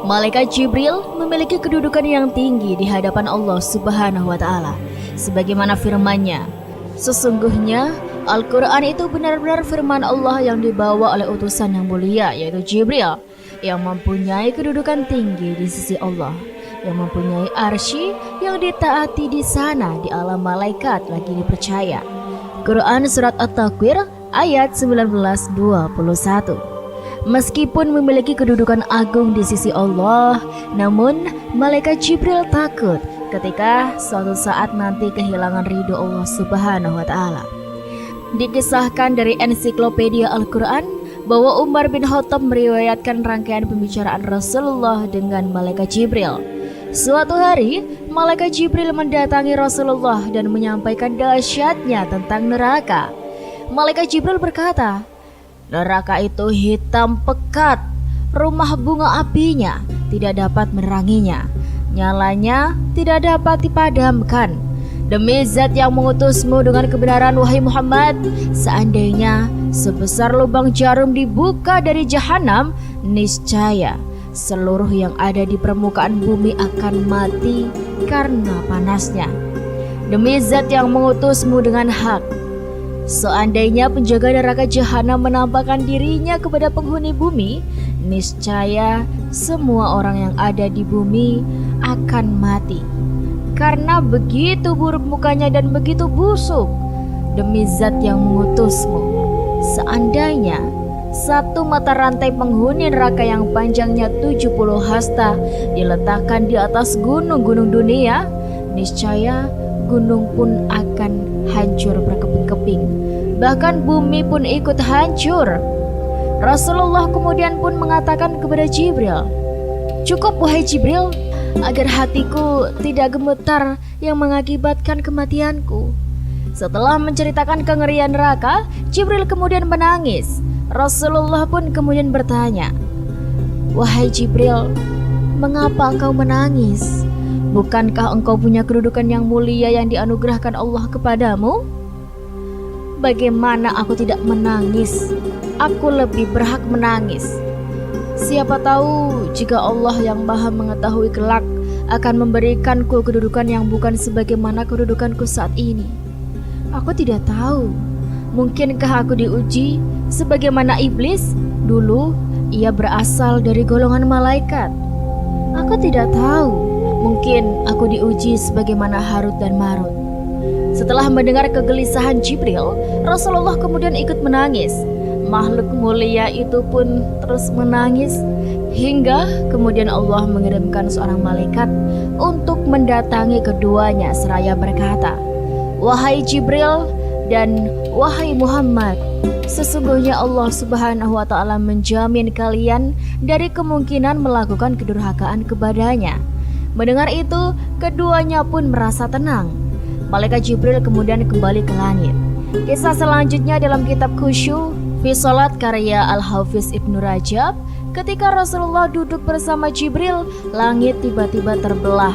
Malaikat Jibril memiliki kedudukan yang tinggi di hadapan Allah Subhanahu wa Ta'ala. Sebagaimana firman-Nya, sesungguhnya Al-Quran itu benar-benar firman Allah yang dibawa oleh utusan yang mulia, yaitu Jibril, yang mempunyai kedudukan tinggi di sisi Allah, yang mempunyai arsy yang ditaati di sana di alam malaikat lagi dipercaya. Quran Surat At-Takwir ayat 19-21. Meskipun memiliki kedudukan agung di sisi Allah, namun malaikat Jibril takut ketika suatu saat nanti kehilangan ridho Allah Subhanahu wa Ta'ala. Dikisahkan dari ensiklopedia Al-Quran bahwa Umar bin Khattab meriwayatkan rangkaian pembicaraan Rasulullah dengan malaikat Jibril. Suatu hari, malaikat Jibril mendatangi Rasulullah dan menyampaikan dahsyatnya tentang neraka. Malaikat Jibril berkata, "Neraka itu hitam pekat, rumah bunga apinya tidak dapat meneranginya, nyalanya tidak dapat dipadamkan. Demi zat yang mengutusmu dengan kebenaran wahai Muhammad, seandainya sebesar lubang jarum dibuka dari jahanam, niscaya seluruh yang ada di permukaan bumi akan mati karena panasnya. Demi zat yang mengutusmu dengan hak, seandainya penjaga neraka jahanam menampakkan dirinya kepada penghuni bumi, niscaya semua orang yang ada di bumi akan mati karena begitu buruk mukanya dan begitu busuk. Demi zat yang mengutusmu, seandainya satu mata rantai penghuni neraka yang panjangnya 70 hasta diletakkan di atas gunung-gunung dunia, niscaya gunung pun akan hancur berkeping-keping, bahkan bumi pun ikut hancur." Rasulullah kemudian pun mengatakan kepada Jibril, "Cukup wahai Jibril, agar hatiku tidak gemetar yang mengakibatkan kematianku." Setelah menceritakan kengerian neraka, Jibril kemudian menangis. Rasulullah pun kemudian bertanya, "Wahai Jibril, mengapa engkau menangis? Bukankah engkau punya kedudukan yang mulia yang dianugerahkan Allah kepadamu?" "Bagaimana aku tidak menangis? Aku lebih berhak menangis. Siapa tahu jika Allah yang maha mengetahui kelak akan memberikanku kedudukan yang bukan sebagaimana kedudukanku saat ini. Aku tidak tahu. Mungkinkah aku diuji sebagaimana iblis? Dulu ia berasal dari golongan malaikat. Aku tidak tahu. Mungkin aku diuji sebagaimana Harut dan Marut." Setelah mendengar kegelisahan Jibril, Rasulullah kemudian ikut menangis. Makhluk mulia itu pun terus menangis hingga kemudian Allah mengirimkan seorang malaikat untuk mendatangi keduanya seraya berkata, "Wahai Jibril dan wahai Muhammad, sesungguhnya Allah Subhanahu wa Ta'ala menjamin kalian dari kemungkinan melakukan kedurhakaan kepadanya." Mendengar itu, keduanya pun merasa tenang. Malaikat Jibril kemudian kembali ke langit. Kisah selanjutnya dalam kitab Khusyu fi Sholat karya Al-Hafiz Ibnu Rajab. Ketika Rasulullah duduk bersama Jibril, langit tiba-tiba terbelah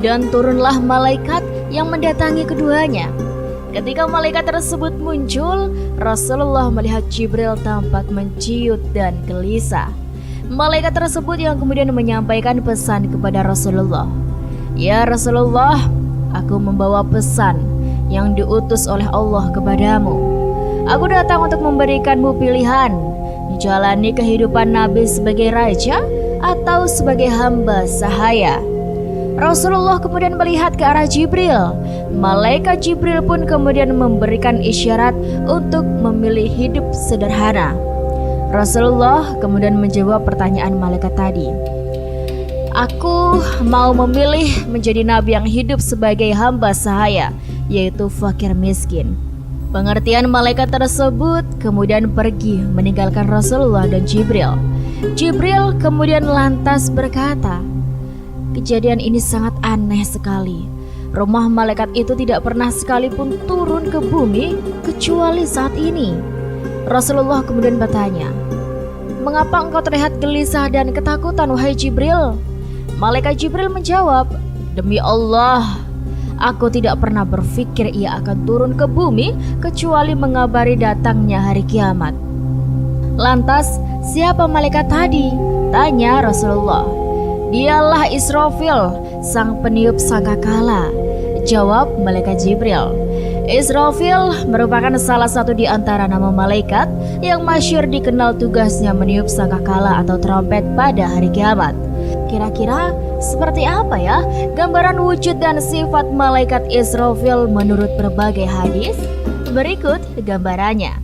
dan turunlah malaikat yang mendatangi keduanya. Ketika malaikat tersebut muncul, Rasulullah melihat Jibril tampak menciut dan gelisah. Malaikat tersebut yang kemudian menyampaikan pesan kepada Rasulullah, "Ya Rasulullah, aku membawa pesan yang diutus oleh Allah kepadamu. Aku datang untuk memberikanmu pilihan, menjalani kehidupan Nabi sebagai raja atau sebagai hamba sahaya." Rasulullah kemudian melihat ke arah Jibril. Malaikat Jibril pun kemudian memberikan isyarat untuk memilih hidup sederhana. Rasulullah kemudian menjawab pertanyaan malaikat tadi, "Aku mau memilih menjadi nabi yang hidup sebagai hamba sahaya, yaitu fakir miskin." Pengertian malaikat tersebut kemudian pergi meninggalkan Rasulullah dan Jibril. Jibril kemudian lantas berkata, "Kejadian ini sangat aneh sekali. Rumah malaikat itu tidak pernah sekalipun turun ke bumi kecuali saat ini." Rasulullah kemudian bertanya, "Mengapa engkau terlihat gelisah dan ketakutan wahai Jibril?" Malaikat Jibril menjawab, "Demi Allah, aku tidak pernah berpikir ia akan turun ke bumi kecuali mengabari datangnya hari kiamat." "Lantas siapa malaikat tadi?" tanya Rasulullah. "Dialah Israfil, sang peniup sangkakala," jawab malaikat Jibril. Israfil merupakan salah satu di antara nama malaikat yang masyhur dikenal tugasnya meniup sangkakala atau trompet pada hari kiamat. Kira-kira seperti apa ya gambaran wujud dan sifat malaikat Israfil menurut berbagai hadis? Berikut gambarannya.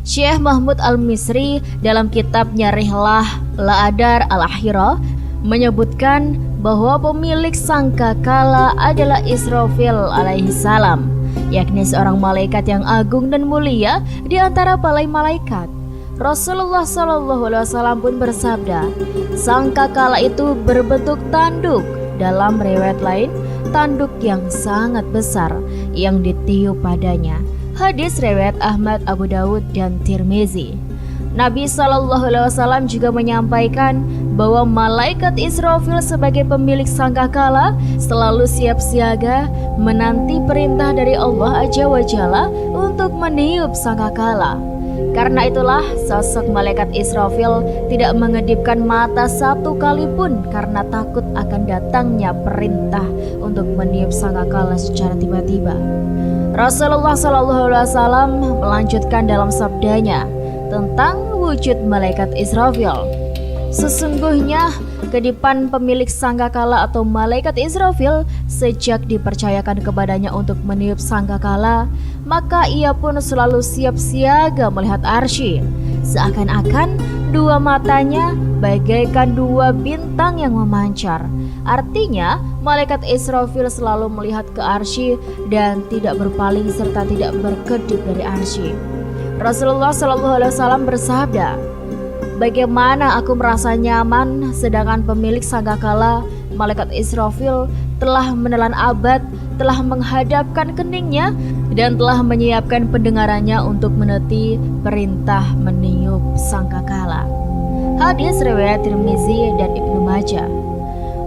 Syekh Mahmud Al-Misri dalam kitabnya Rihlah La'adar Al-Akhirah menyebutkan bahwa pemilik sangkakala adalah Israfil alaihi salam, yakni seorang malaikat yang agung dan mulia di antara para malaikat. Rasulullah SAW pun bersabda, sangkakala itu berbentuk tanduk, dalam riwayat lain tanduk yang sangat besar yang ditiup padanya. Hadis riwayat Ahmad, Abu Dawud, dan Tirmizi. Nabi SAW juga menyampaikan bahwa malaikat Israfil sebagai pemilik sangkakala selalu siap siaga menanti perintah dari Allah Azza wa Jalla untuk meniup sangkakala. Karena itulah sosok malaikat Israfil tidak mengedipkan mata satu kali pun karena takut akan datangnya perintah untuk meniup sangkakala secara tiba-tiba. Rasulullah SAW melanjutkan dalam sabdanya tentang wujud malaikat Israfil. Sesungguhnya kedipan pemilik sangkakala atau malaikat Israfil sejak dipercayakan kepadanya untuk meniup sangkakala, maka ia pun selalu siap siaga melihat arsy. Seakan-akan dua matanya bagaikan dua bintang yang memancar. Artinya, malaikat Israfil selalu melihat ke arsy dan tidak berpaling serta tidak berkedip dari arsy. Rasulullah SAW bersabda, "Bagaimana aku merasa nyaman sedangkan pemilik sangkakala, malaikat Israfil, telah menelan abad, telah menghadapkan keningnya dan telah menyiapkan pendengarannya untuk meneti perintah meniup sangkakala." Hadis riwayat Tirmizi dan Ibnu Majah.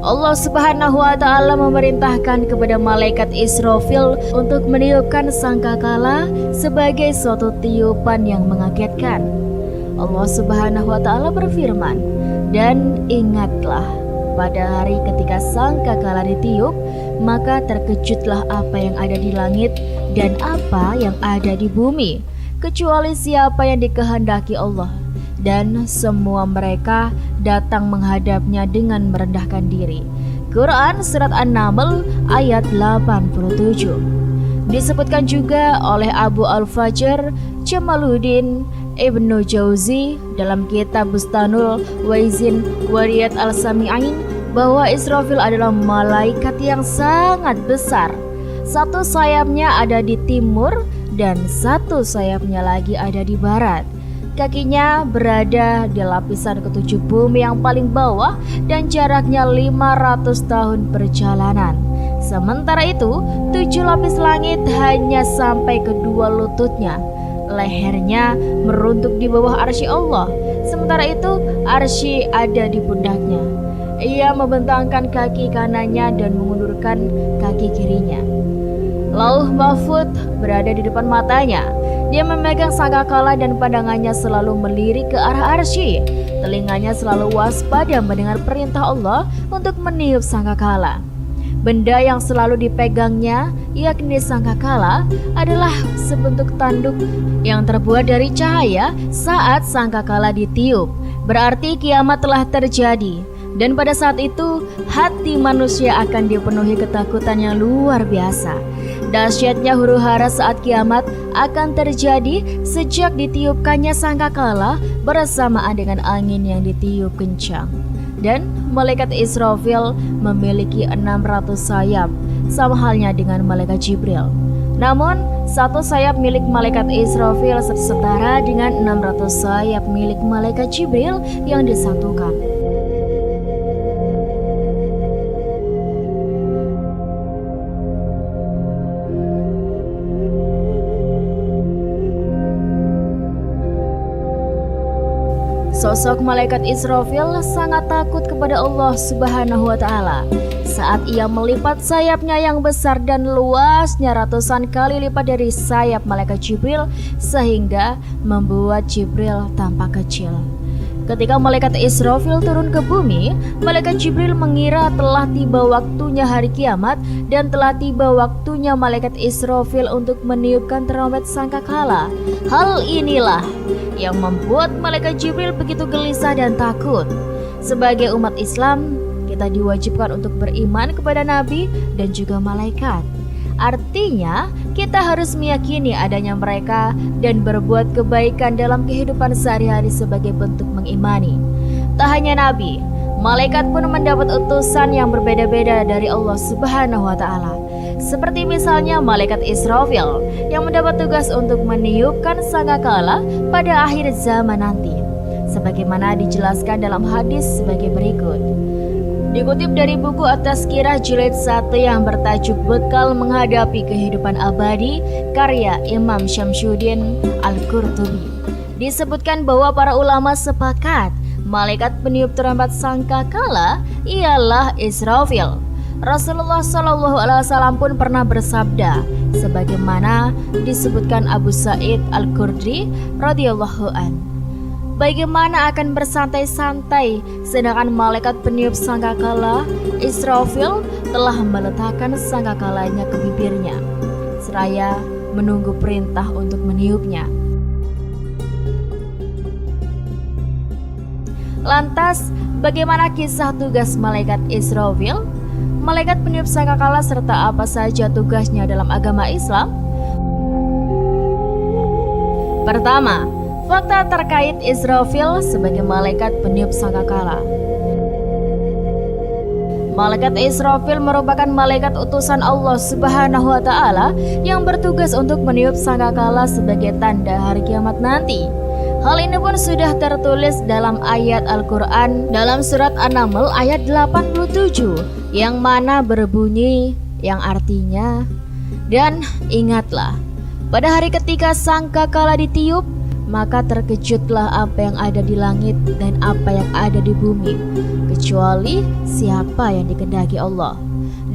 Allah Subhanahu wa Ta'ala memerintahkan kepada malaikat Israfil untuk meniupkan sangkakala sebagai suatu tiupan yang mengagetkan. Allah Subhanahu wa Ta'ala berfirman, "Dan ingatlah pada hari ketika sangkakala ditiup, maka terkejutlah apa yang ada di langit dan apa yang ada di bumi, kecuali siapa yang dikehendaki Allah, dan semua mereka datang menghadapnya dengan merendahkan diri." Quran Surat An-Naml ayat 87. Disebutkan juga oleh Abu Al-Fajr Jamaluddin Ibnu Jauzi dalam kitab Bustanul Waizin Wariyat Al-Sami'ain bahwa Israfil adalah malaikat yang sangat besar. Satu sayapnya ada di timur dan satu sayapnya lagi ada di barat. Kakinya berada di lapisan ketujuh bumi yang paling bawah dan jaraknya 500 tahun perjalanan. Sementara itu, 7 lapis langit hanya sampai ke 2 lututnya. Lehernya meruntuk di bawah arsy Allah. Sementara itu, arsy ada di pundaknya. Ia membentangkan kaki kanannya dan mengundurkan kaki kirinya. Lauh Mahfud berada di depan matanya. Dia memegang sangkakala dan pandangannya selalu melirik ke arah arsy. Telinganya selalu waspada mendengar perintah Allah untuk meniup sangkakala. Benda yang selalu dipegangnya, yakni sangkakala, adalah sebentuk tanduk yang terbuat dari cahaya saat sangkakala ditiup. Berarti kiamat telah terjadi. Dan pada saat itu, hati manusia akan dipenuhi ketakutan yang luar biasa. Dahsyatnya huru-hara saat kiamat akan terjadi sejak ditiupkannya sangkakala bersamaan dengan angin yang ditiup kencang. Dan malaikat Israfil memiliki 600 sayap, sama halnya dengan malaikat Jibril. Namun, satu sayap milik malaikat Israfil setara dengan 600 sayap milik malaikat Jibril yang disatukan. Sosok malaikat Israfil sangat takut kepada Allah Subhanahu wa Ta'ala saat ia melipat sayapnya yang besar dan luasnya ratusan kali lipat dari sayap malaikat Jibril sehingga membuat Jibril tampak kecil. Ketika malaikat Israfil turun ke bumi, malaikat Jibril mengira telah tiba waktunya hari kiamat dan telah tiba waktunya malaikat Israfil untuk meniupkan trompet sangkakala. Hal inilah yang membuat malaikat Jibril begitu gelisah dan takut. Sebagai umat Islam, kita diwajibkan untuk beriman kepada nabi dan juga malaikat. Artinya, kita harus meyakini adanya mereka dan berbuat kebaikan dalam kehidupan sehari-hari sebagai bentuk mengimani. Tak hanya nabi, malaikat pun mendapat utusan yang berbeda-beda dari Allah Subhanahu wa Ta'ala. Seperti misalnya malaikat Israfil yang mendapat tugas untuk meniupkan sangkakala pada akhir zaman nanti, sebagaimana dijelaskan dalam hadis sebagai berikut. Dikutip dari buku At-Tazkirah jilid 1 yang bertajuk Bekal Menghadapi Kehidupan Abadi karya Imam Syamsuddin Al-Qurtubi, disebutkan bahwa para ulama sepakat malaikat peniup trompet sangkakala ialah Israfil. Rasulullah SAW pun pernah bersabda, sebagaimana disebutkan Abu Sa'id Al-Khudri radhiyallahu an, bagaimana akan bersantai-santai sedangkan malaikat peniup sangkakala Israfil telah meletakkan sangkakalanya ke bibirnya seraya menunggu perintah untuk meniupnya. Lantas, bagaimana kisah tugas malaikat Israfil, malaikat peniup sangkakala serta apa saja tugasnya dalam agama Islam? Pertama, fakta terkait Israfil sebagai malaikat peniup sangkakala. Malaikat Israfil merupakan malaikat utusan Allah Subhanahu wa Ta'ala yang bertugas untuk meniup sangkakala sebagai tanda hari kiamat nanti. Hal ini pun sudah tertulis dalam ayat Al-Quran dalam surat An-Naml ayat 87 yang mana berbunyi yang artinya, dan ingatlah pada hari ketika sangkakala ditiup, maka terkejutlah apa yang ada di langit dan apa yang ada di bumi, kecuali siapa yang dikehendaki Allah.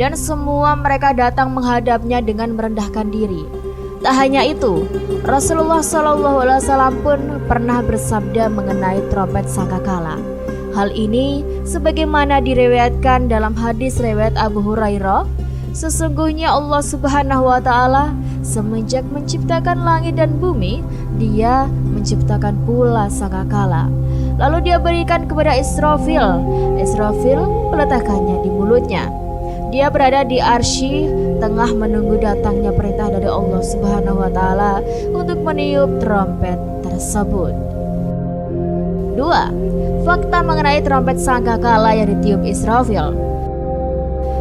Dan semua mereka datang menghadapnya dengan merendahkan diri. Tak hanya itu, Rasulullah SAW pun pernah bersabda mengenai trompet sangkakala. Hal ini sebagaimana diriwayatkan dalam hadis riwayat Abu Hurairah, sesungguhnya Allah Subhanahu wa Ta'ala semenjak menciptakan langit dan bumi, Dia menciptakan pula sangkakala. Lalu Dia berikan kepada Israfil. Israfil meletakkannya di mulutnya. Dia berada di arsy tengah menunggu datangnya perintah dari Allah Subhanahu wa Ta'ala untuk meniup trompet tersebut. 2. Fakta mengenai trompet sangkakala yang ditiup Israfil.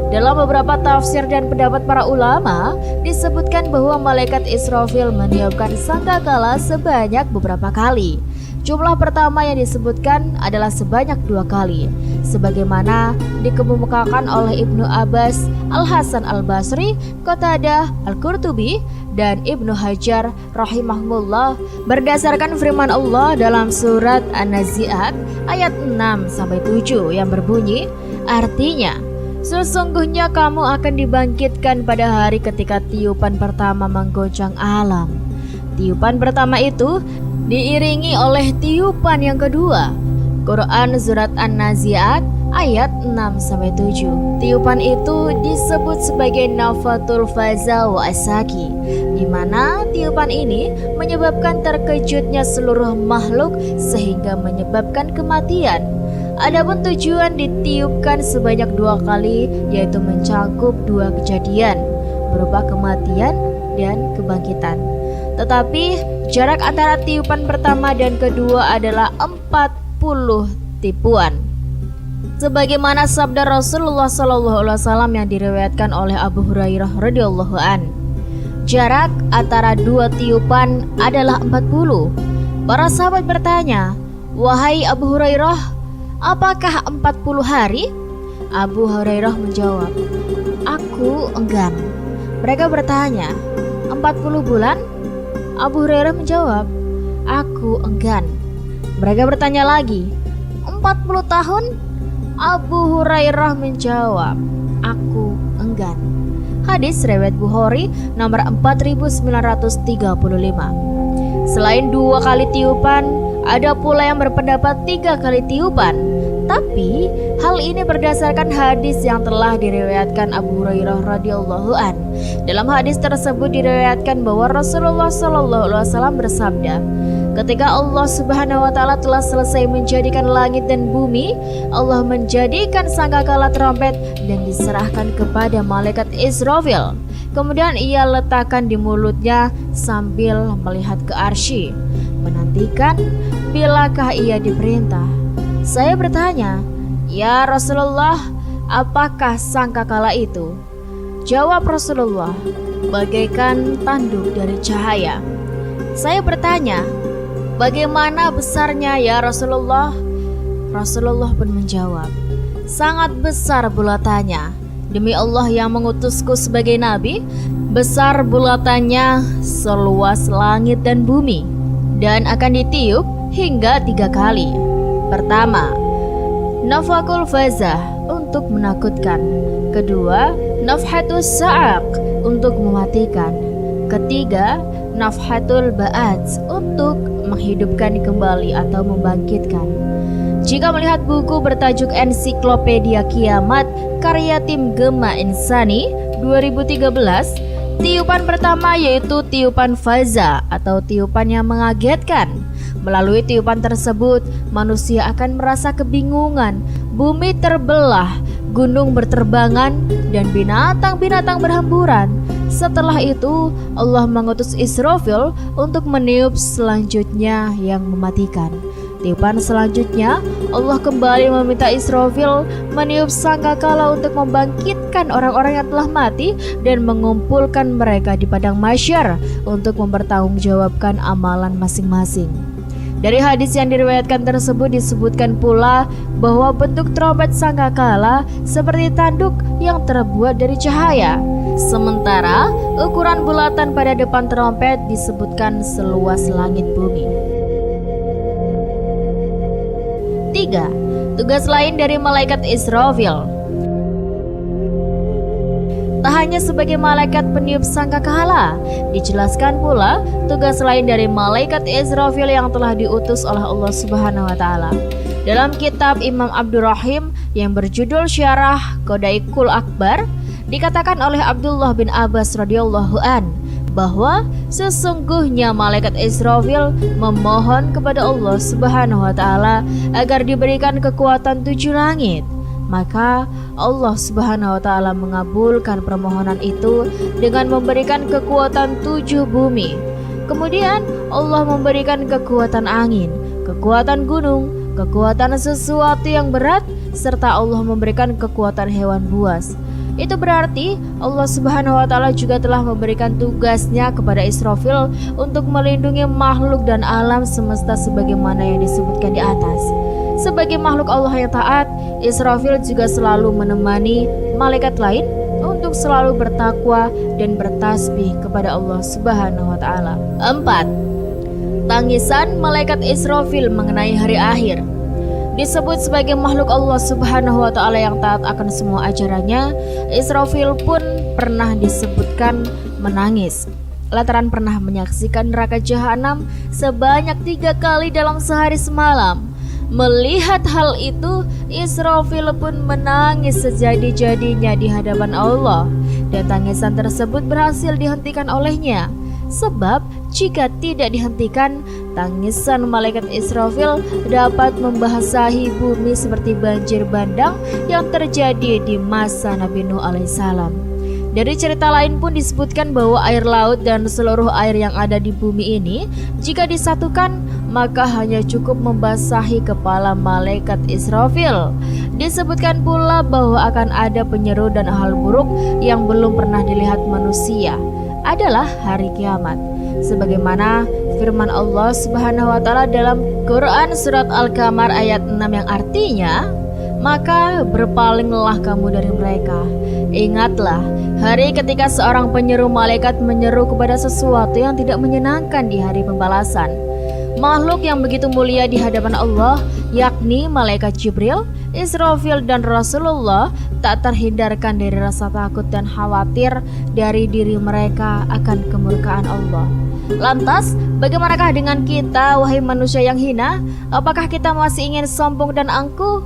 Dalam beberapa tafsir dan pendapat para ulama, disebutkan bahwa malaikat Israfil meniupkan sangkakala sebanyak beberapa kali. Jumlah pertama yang disebutkan adalah sebanyak 2 kali, sebagaimana dikemukakan oleh Ibnu Abbas, Al-Hasan Al-Basri, Qatadah, Al-Qurtubi, dan Ibnu Hajar rahimahullah berdasarkan firman Allah dalam surat An-Nazi'at ayat 6-7 yang berbunyi, artinya, sesungguhnya kamu akan dibangkitkan pada hari ketika tiupan pertama menggoncang alam. Tiupan pertama itu diiringi oleh tiupan yang kedua. Quran surat An-Nazi'at ayat 6-7. Tiupan itu disebut sebagai nafatul faza wa asaki, di mana tiupan ini menyebabkan terkejutnya seluruh makhluk sehingga menyebabkan kematian. Adapun tujuan ditiupkan sebanyak 2 kali, yaitu mencangkup 2 kejadian berupa kematian dan kebangkitan. Tetapi jarak antara tiupan pertama dan kedua adalah 40 tipuan. Sebagaimana sabda Rasulullah SAW yang diriwayatkan oleh Abu Hurairah radhiyallahu an, jarak antara 2 tiupan adalah 40. Para sahabat bertanya, "Wahai Abu Hurairah, apakah 40 hari?" Abu Hurairah menjawab, "Aku enggan." Mereka bertanya, 40 bulan? Abu Hurairah menjawab, "Aku enggan." Mereka bertanya lagi, 40 tahun? Abu Hurairah menjawab, "Aku enggan." Hadis riwayat Bukhari nomor 4935. Selain 2 kali tiupan, Ada pula yang berpendapat 3 kali tiupan. Tapi hal ini berdasarkan hadis yang telah diriwayatkan Abu Hurairah radhiyallahu an. Dalam hadis tersebut diriwayatkan bahwa Rasulullah SAW bersabda, ketika Allah Subhanahu wa taala telah selesai menjadikan langit dan bumi, Allah menjadikan sangkakala trompet dan diserahkan kepada malaikat Israfil. Kemudian ia letakkan di mulutnya sambil melihat ke arsy, menantikan bilakah ia diperintah. Saya bertanya, "Ya Rasulullah, apakah sangkakala itu?" Jawab Rasulullah, "Bagaikan tanduk dari cahaya." Saya bertanya, "Bagaimana besarnya ya Rasulullah?" Rasulullah pun menjawab, "Sangat besar bulatannya. Demi Allah yang mengutusku sebagai nabi, besar bulatannya seluas langit dan bumi, dan akan ditiup hingga 3 kali. Pertama, nafakul fazah untuk menakutkan. Kedua, nafhatus sa'aq untuk mematikan. Ketiga, nafhatul ba'ats untuk menghidupkan kembali atau membangkitkan. Jika melihat buku bertajuk Ensiklopedia Kiamat karya tim Gema Insani 2013, tiupan pertama yaitu tiupan faza atau tiupan yang mengagetkan. Melalui tiupan tersebut, manusia akan merasa kebingungan, bumi terbelah, gunung berterbangan, dan binatang-binatang berhamburan. Setelah itu, Allah mengutus Israfil untuk meniup selanjutnya yang mematikan. Tiupan selanjutnya, Allah kembali meminta Israfil meniup sangkakala untuk membangkitkan orang-orang yang telah mati dan mengumpulkan mereka di padang mahsyar untuk mempertanggungjawabkan amalan masing-masing. Dari hadis yang diriwayatkan tersebut disebutkan pula bahwa bentuk trompet sangkakala seperti tanduk yang terbuat dari cahaya. Sementara ukuran bulatan pada depan trompet disebutkan seluas langit bumi. 3. Tugas lain dari malaikat Israfil. Tak hanya sebagai malaikat peniup sangkakala, dijelaskan pula tugas lain dari malaikat Israfil yang telah diutus oleh Allah Subhanahu wa taala. Dalam kitab Imam Abdurrahim yang berjudul Syarah Qadaikul Akbar, dikatakan oleh Abdullah bin Abbas radhiyallahu an bahwa sesungguhnya malaikat Israfil memohon kepada Allah Subhanahu wa taala agar diberikan kekuatan 7 langit. Maka Allah Subhanahu wa taala mengabulkan permohonan itu dengan memberikan kekuatan 7 bumi. Kemudian Allah memberikan kekuatan angin, kekuatan gunung, kekuatan sesuatu yang berat, serta Allah memberikan kekuatan hewan buas. Itu berarti Allah Subhanahu wa taala juga telah memberikan tugasnya kepada Israfil untuk melindungi makhluk dan alam semesta sebagaimana yang disebutkan di atas. Sebagai makhluk Allah yang taat, Israfil juga selalu menemani malaikat lain untuk selalu bertakwa dan bertasbih kepada Allah Subhanahu wa taala. 4. Tangisan malaikat Israfil mengenai hari akhir. Disebut sebagai makhluk Allah Subhanahu wa taala yang taat akan semua ajarannya, Israfil pun pernah disebutkan menangis lantaran pernah menyaksikan neraka jahanam sebanyak 3 kali dalam sehari semalam. Melihat hal itu, Israfil pun menangis sejadi-jadinya di hadapan Allah, dan tangisan tersebut berhasil dihentikan olehnya. Sebab jika tidak dihentikan, tangisan malaikat Israfil dapat membasahi bumi seperti banjir bandang yang terjadi di masa Nabi Nuh alaihissalam. Dari cerita lain pun disebutkan bahwa air laut dan seluruh air yang ada di bumi ini, jika disatukan, maka hanya cukup membasahi kepala malaikat Israfil. Disebutkan pula bahwa akan ada penyeru dan hal buruk yang belum pernah dilihat manusia, adalah hari kiamat, sebagaimana firman Allah Subhanahu wa taala dalam Quran surat Al-Qamar ayat 6 yang artinya, maka berpalinglah kamu dari mereka. Ingatlah hari ketika seorang penyeru malaikat menyeru kepada sesuatu yang tidak menyenangkan di hari pembalasan. Makhluk yang begitu mulia di hadapan Allah, yakni malaikat Jibril, Israfil dan Rasulullah, tak terhindarkan dari rasa takut dan khawatir dari diri mereka akan kemurkaan Allah. Lantas, bagaimanakah dengan kita, wahai manusia yang hina? Apakah kita masih ingin sombong dan angkuh?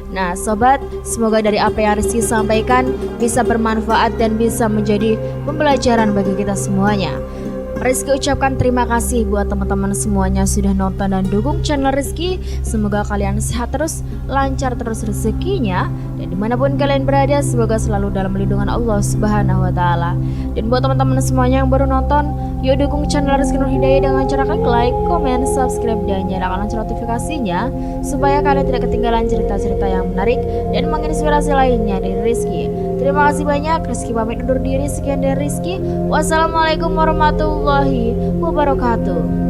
Nah sobat, semoga dari apa yang Rizky sampaikan bisa bermanfaat dan bisa menjadi pembelajaran bagi kita semuanya. Rizky ucapkan terima kasih buat teman-teman semuanya sudah nonton dan dukung channel Rizky. Semoga kalian sehat terus, lancar terus rezekinya, dan dimanapun kalian berada semoga selalu dalam lindungan Allah Subhanahu wa Ta'ala. Dan buat teman-teman semuanya yang baru nonton, yuk dukung channel Rizky Nur Hidayah dengan cara klik like, comment, subscribe, dan nyalakan lonceng notifikasinya supaya kalian tidak ketinggalan cerita-cerita yang menarik dan menginspirasi lainnya dari Rizky. Terima kasih banyak. Rizky pamit undur diri. Sekian dari Rizky. Wassalamualaikum warahmatullahi wabarakatuh.